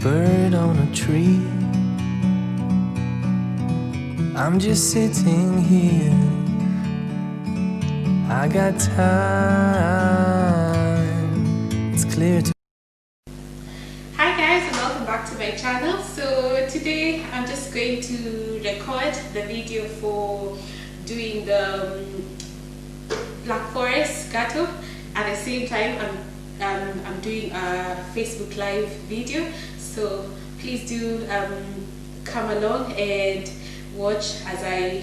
bird on a tree. I'm just sitting here, I got time, it's clear to. Hi guys, and welcome back to my channel. So today I'm just going to record the video for doing the Black Forest Gateau. At the same time I'm doing a Facebook live video, so please do come along and watch as I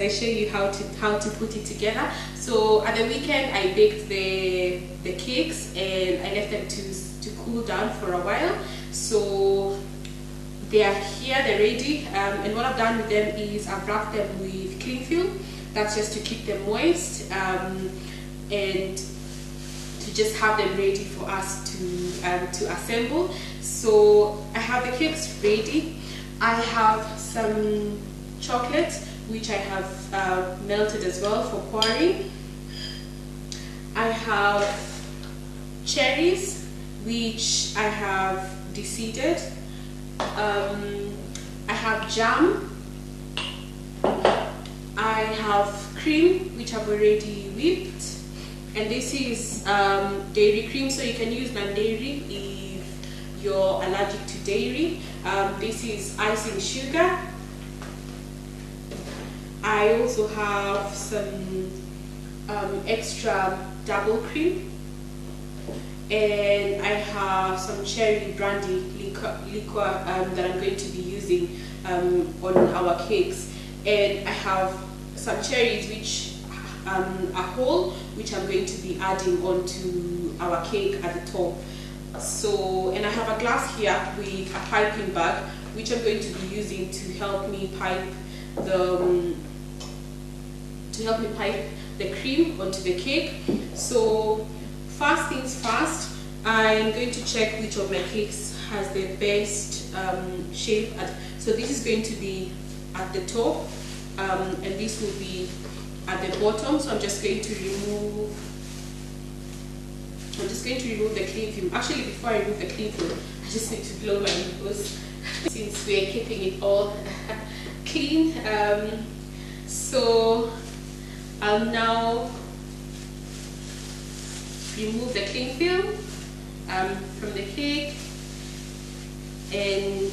show you how to put it together. So at the weekend I baked the cakes and I left them to cool down for a while. So they are here, they're ready, and what I've done with them is I've wrapped them with cling film. That's just to keep them moist and to just have them ready for us to assemble. So I have the cakes ready. I have some chocolate which I have melted as well for pouring. I have cherries which I have de-seeded. I have jam. I have cream which I've already whipped, and this is dairy cream, so you can use non-dairy if you're allergic to dairy. This is icing sugar. I also have some extra double cream, and I have some cherry brandy liquor that I'm going to be using on our cakes. And I have some cherries which are whole, which I'm going to be adding onto our cake at the top. So, and I have a glass here with a piping bag which I'm going to be using to help me pipe the cream onto the cake. So first things first, I'm going to check which of my cakes has the best shape. So this is going to be at the top, and this will be at the bottom. So I'm just going to remove the cling film. Actually, before I remove the cling film, I just need to blow my nose since we're keeping it all clean. So I'll now remove the cling film from the cake and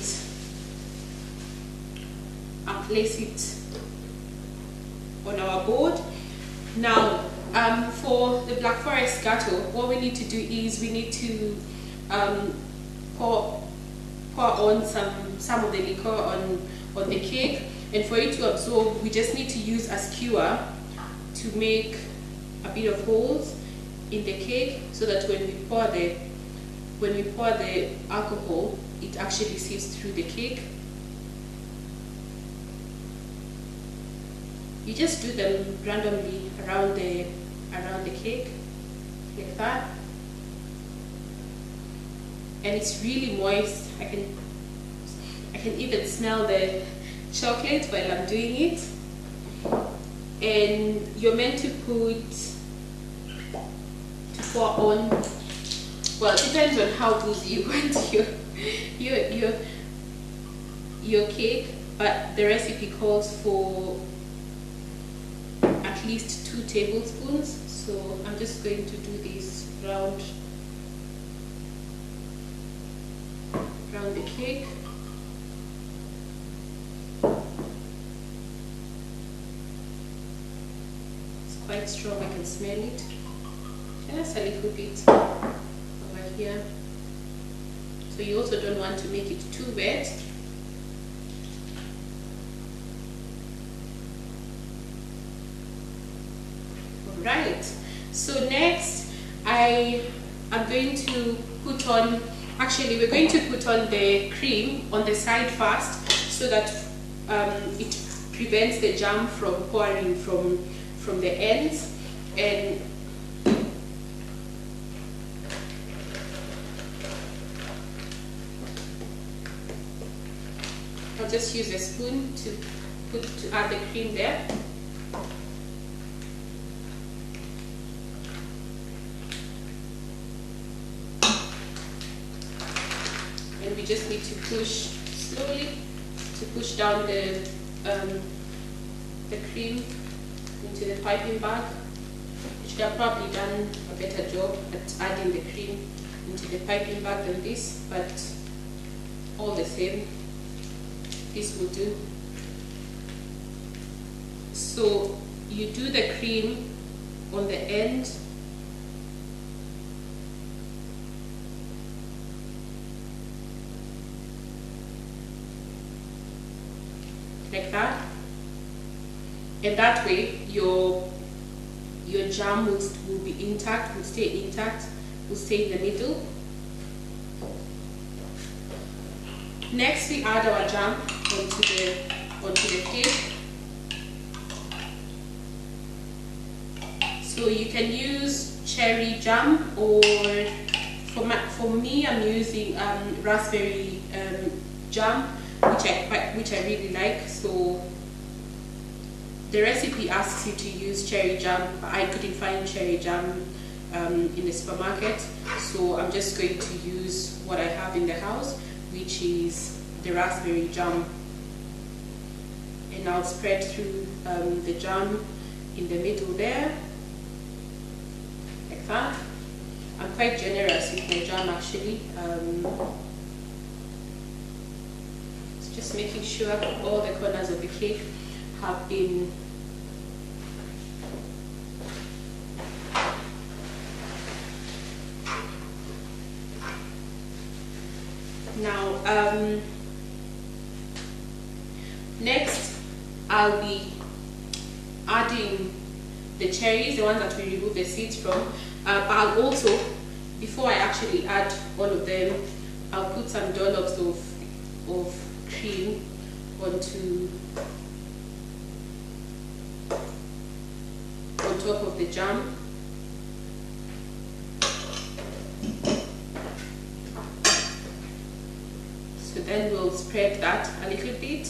I'll place it on our board. Now for the Black Forest Gateau, what we need to do is we need to pour on some of the liquor on the cake, and for it to absorb we just need to use a skewer to make a bit of holes in the cake so that when we pour the alcohol, it actually seeps through the cake. You just do them randomly around the cake like that, and it's really moist. I can even smell the chocolate while I'm doing it. And you're meant to pour on, well, it depends on how good you want your cake, but the recipe calls for at least 2 tablespoons. So I'm just going to do this round the cake. It's quite strong, I can smell it. Just a little bit over here. So you also don't want to make it too wet. Alright, so next I am going to put on, actually we're going to put on the cream on the side first so that it prevents the jam from pouring from the ends. And I'll just use a spoon to add the cream there. we just need to push slowly to push down the cream into the piping bag. You should have probably done a better job at adding the cream into the piping bag than this, but all the same, this will do. So you do the cream on the end, like that, and that way your jam will be intact, will stay intact, will stay in the middle. Next, we add our jam onto the cake. So you can use cherry jam, or for me, I'm using raspberry jam, which I really like. So the recipe asks you to use cherry jam, but I couldn't find cherry jam in the supermarket, so I'm just going to use what I have in the house, which is the raspberry jam, and I'll spread through the jam in the middle there, like that. I'm quite generous with my jam actually. So just making sure all the corners of the cake have been now. Next, I'll be adding the cherries, the ones that we remove the seeds from. But I'll also, before I actually add all of them, I'll put some dollops of cream on top of the jam. So then we'll spread that a little bit.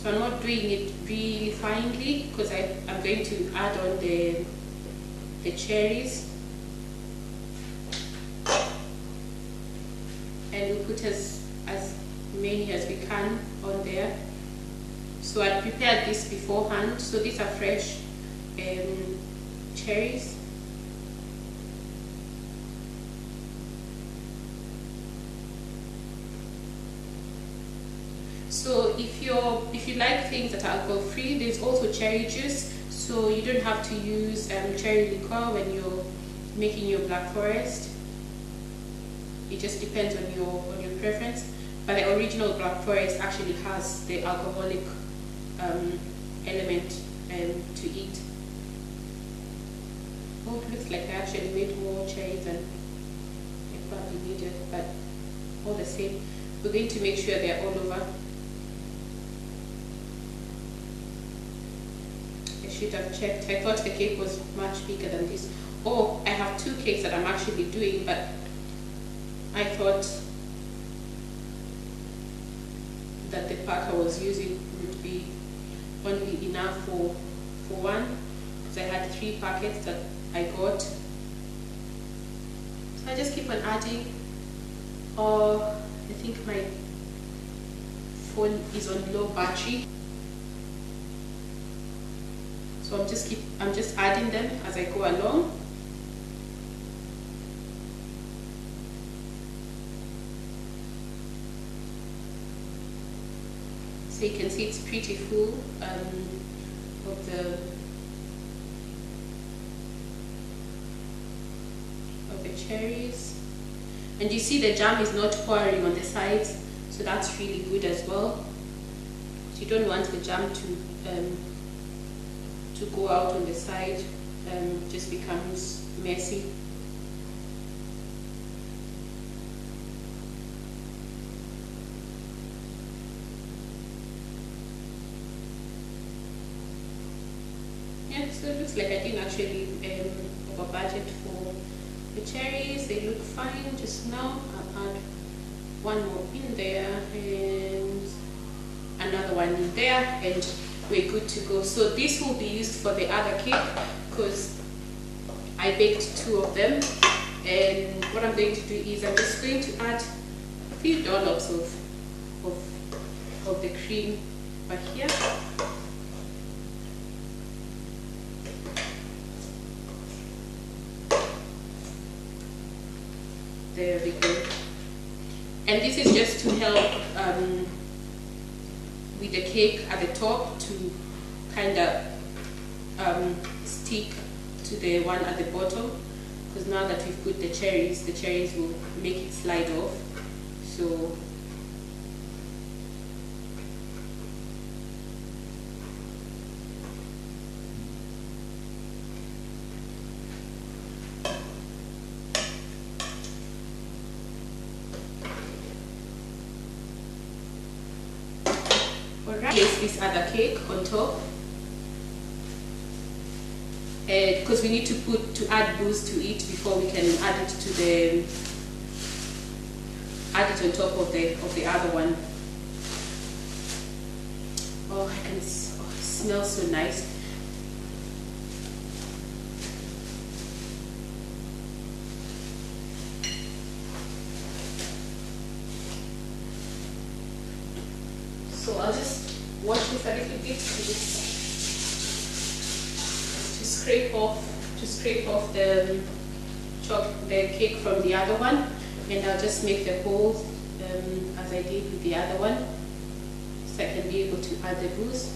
So I'm not doing it really finely because I'm going to add on the cherries, and we'll put as many as we can on there. So I prepared this beforehand. So these are fresh cherries. So if you like things that are alcohol free, there's also cherry juice. So you don't have to use cherry liqueur when you're making your black forest. It just depends on your preference. But the original black forest actually has the alcoholic element to eat. Oh, it looks like I actually made more cherries than I probably needed, but all the same, we're going to make sure they're all over. I should have checked. I thought the cake was much bigger than this. Oh, I have two cakes that I'm actually doing, but I thought that the pack I was using would be only enough for one, because I had 3 packets that I got. So I just keep on adding. I think my phone is on low battery, so I'm just adding them as I go along. So you can see it's pretty full of the cherries, and you see the jam is not pouring on the sides, so that's really good as well. So you don't want the jam to go out on the side, just becomes messy. Yeah, so it looks like I didn't actually over budget for the cherries. They look fine just now. I'll add one more in there and another one in there, and we're good to go. So this will be used for the other cake because I baked 2 of them, And what I'm going to do is I'm just going to add a few dollops of the cream right here. There we go. And this is just to help with the cake at the top to kind of stick to the one at the bottom, because now that we've put the cherries will make it slide off. So place this other cake on top, because we need to add booze to it before we can add it on top of the other one. Oh, it smells so nice. So I'll just wash this a little bit to scrape off the cake from the other one, and I'll just make the holes as I did with the other one, so I can be able to add the booze.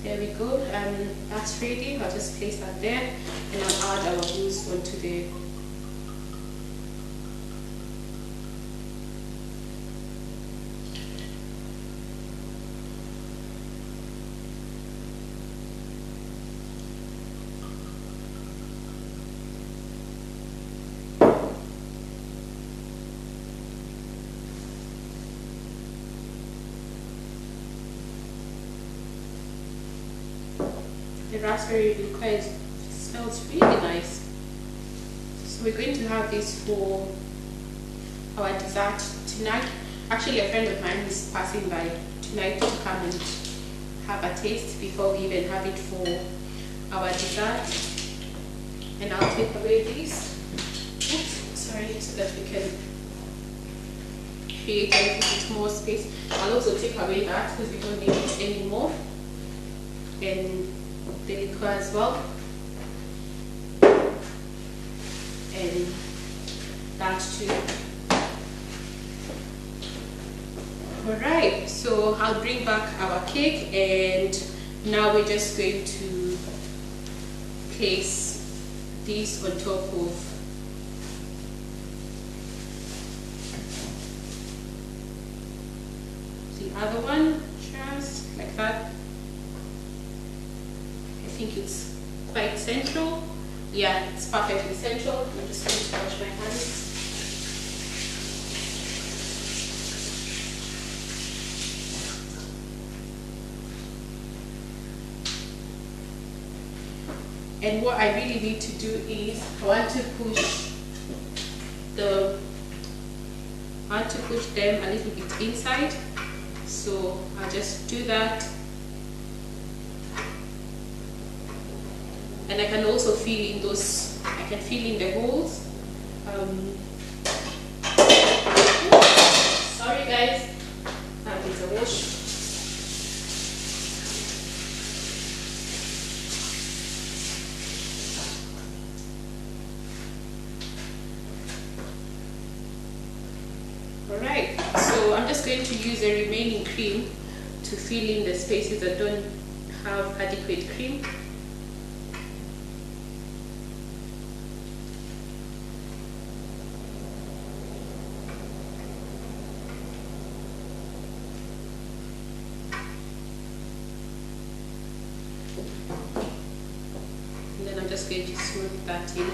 There we go, that's ready. I'll just place that there, and I'll add our booze onto the raspberry liqueur. Smells really nice. So we're going to have this for our dessert tonight. Actually, a friend of mine is passing by tonight to come and have a taste before we even have it for our dessert. And I'll take away these. Oops, sorry, so that we can create a little bit more space. I'll also take away that because we don't need it anymore. And the liqueur as well, and that too. Alright, so I'll bring back our cake, and now we're just going to place this on top of the other one, just like that. I think it's quite central. Yeah, it's perfectly central. I'm just going to wash my hands. And what I really need to do is I want to push them a little bit inside. So I'll just do that. And I can also feel in those, I can feel in the holes. Sorry guys, that needs a wash. Alright, so I'm just going to use the remaining cream to fill in the spaces that don't have adequate cream. And then I'm just going to smooth that in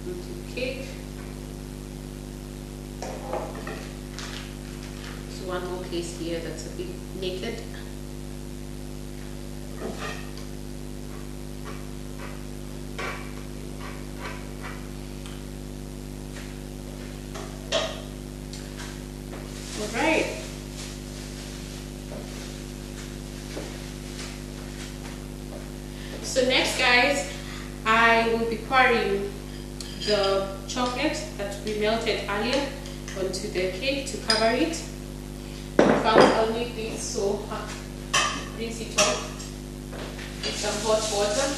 onto the cake. So one more place here that's a bit naked. pouring the chocolate that we melted earlier onto the cake to cover it. In fact, I'll need this, so rinse it off with some hot water.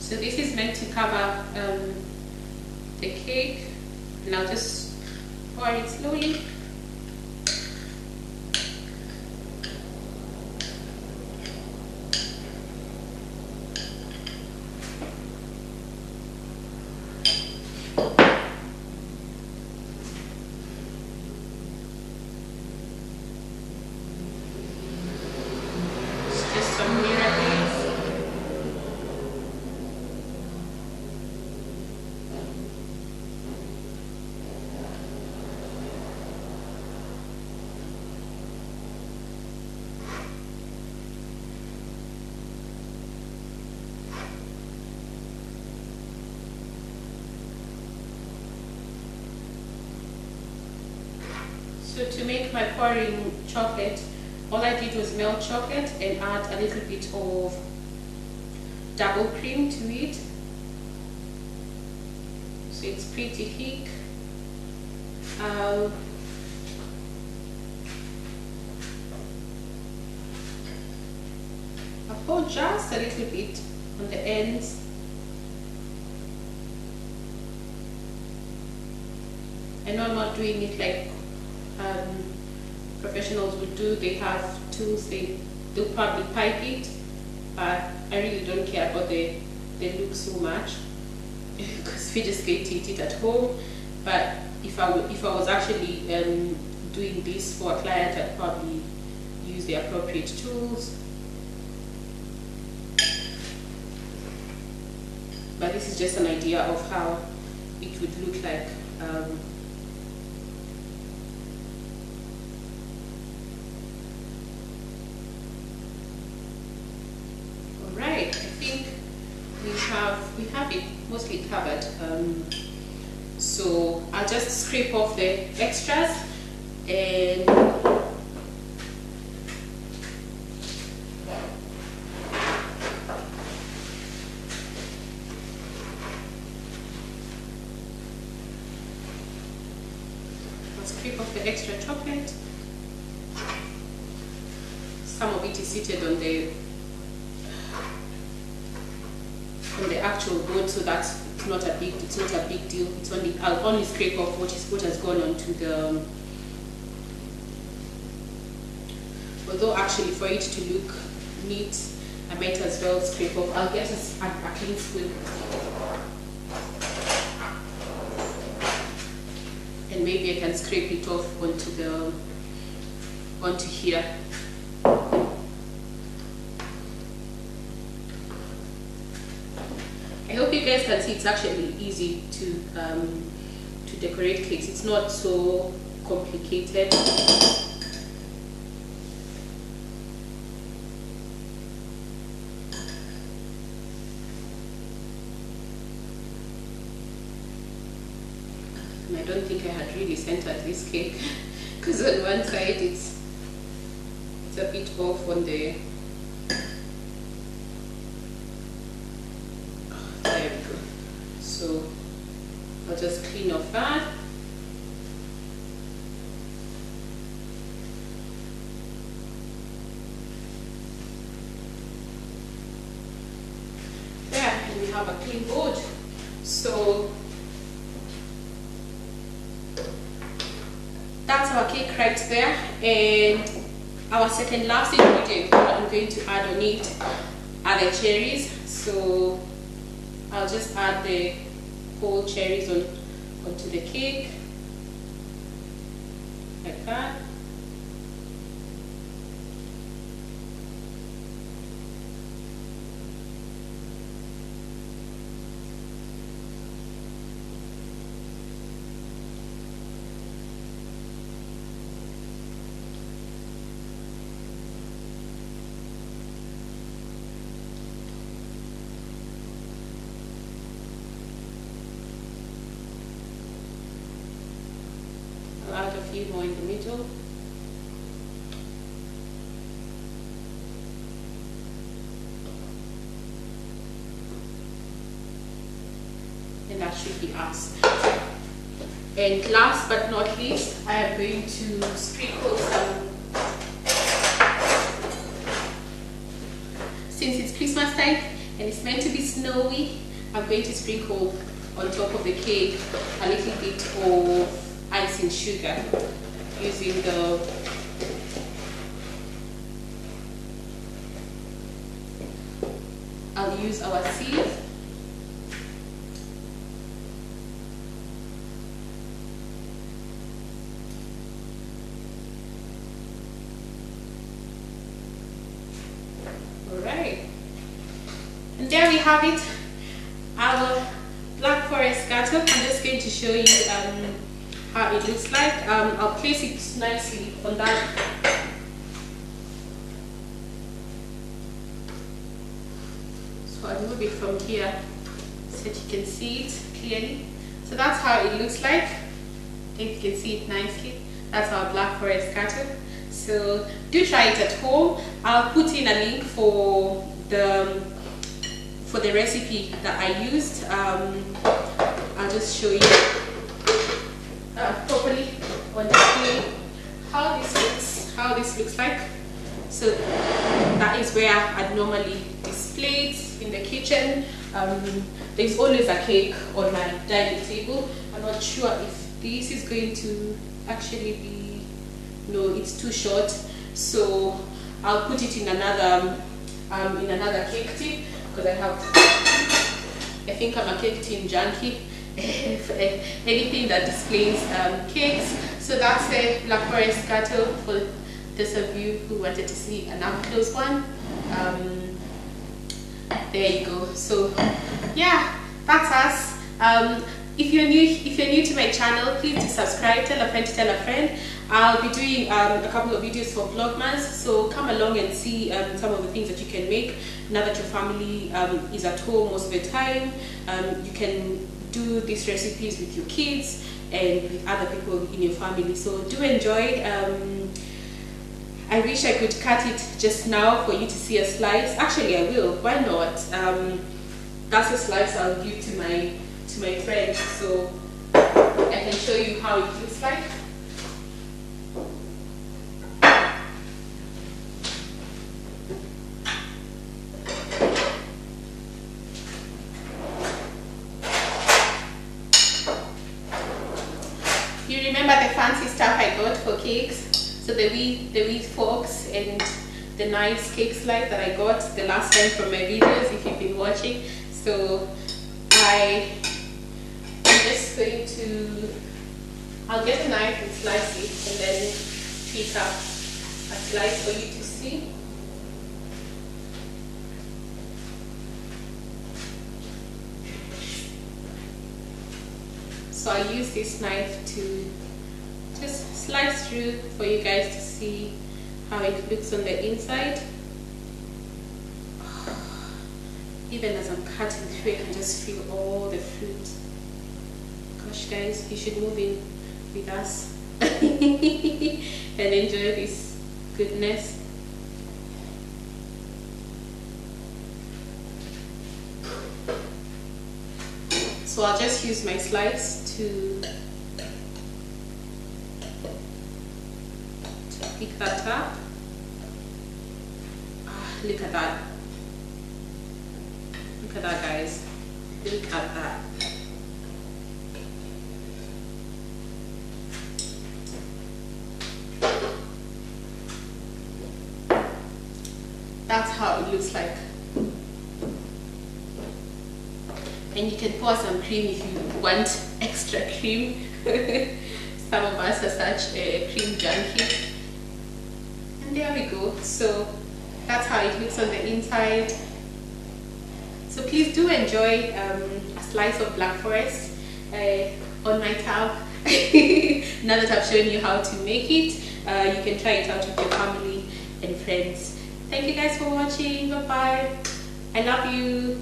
So this is meant to cover the cake, and I'll just pour it slowly. It's just some mirror. So to make my pouring chocolate, all I did was melt chocolate and add a little bit of double cream to it. So it's pretty thick. I pour just a little bit on the ends. I know I'm not doing it like professionals would do. They have tools, they'll probably pipe it, but I really don't care about the look so much because we just get to eat it at home. But if I was actually doing this for a client, I'd probably use the appropriate tools. But this is just an idea of how it would look like. Alright, I think we have it mostly covered. So I'll just scrape off the extras and scrape off the extra chocolate. Some of it is seated on the actual board, so that's not a big deal. It's only I'll only scrape off what has gone onto the. Although actually for it to look neat, I might as well scrape off. I'll get a clean spoon. And maybe I can scrape it off onto here. I hope you guys can see it's actually easy to decorate cakes. It's not so complicated. And I don't think I had really centered this cake because on one side it's a bit off on the. There we go. So I'll just clean off that. There, and we have a clean board. So that's our cake right there, and our second last ingredient I'm going to add on it are the cherries. So I'll just add the whole cherries onto the cake like that. few more in the middle. And that should be us. And last but not least, I am going to sprinkle some, since it's Christmas time and it's meant to be snowy, I'm going to sprinkle on top of the cake a little bit of icing sugar using I'll use our sieve. Alright, and there we have it, our Black Forest Gateau. I'm just going to show you how it looks like. I'll place it nicely on that. So I'll move it from here so that you can see it clearly. So that's how it looks like. I think you can see it nicely. That's our Black Forest Gateau. So do try it at home. I'll put in a link for the recipe that I used. I'll just show you properly on display how this looks like. So that is where I'd normally display it in the kitchen. There's always a cake on my dining table. I'm not sure if this is going to actually be, no, it's too short, so I'll put it in another cake tin, because I think I'm a cake tin junkie. Anything that displays cakes. So that's a Black Forest Gateau for those of you who wanted to see an up close one. There you go. So yeah, that's us. If you're new to my channel, please do subscribe, tell a friend to tell a friend. I'll be doing a couple of videos for Vlogmas, so come along and see some of the things that you can make now that your family is at home most of the time. You can do these recipes with your kids and with other people in your family, so do enjoy. I wish I could cut it just now for you to see a slice. Actually, I will. Why not? That's a slice I'll give to my friend, so I can show you how it looks like. You remember the fancy stuff I got for cakes? So the wee forks and the nice cake slice that I got the last time from my videos, if you've been watching. So I'm just going to, I'll get a knife and slice it and then pick up a slice for you to see. So I use this knife to just slice through for you guys to see how it looks on the inside. Even as I'm cutting through, I can just feel all the fruit. Gosh guys, you should move in with us and enjoy this goodness. So I'll just use my slice to pick that up. Look at that. Look at that, guys. Look at that. That's how it looks like. And you can pour some cream if you want extra cream. Some of us are such a cream junkie. And there we go. So that's how it looks on the inside. So please do enjoy a slice of Black Forest on my tab. Now that I've shown you how to make it, you can try it out with your family and friends. Thank you guys for watching. Bye bye. I love you.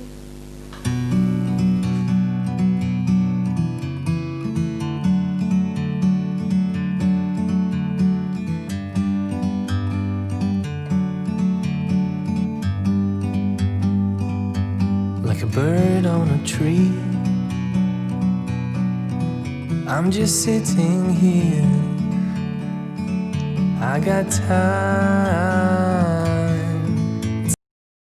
like a bird on a tree. I'm just sitting here. I got time.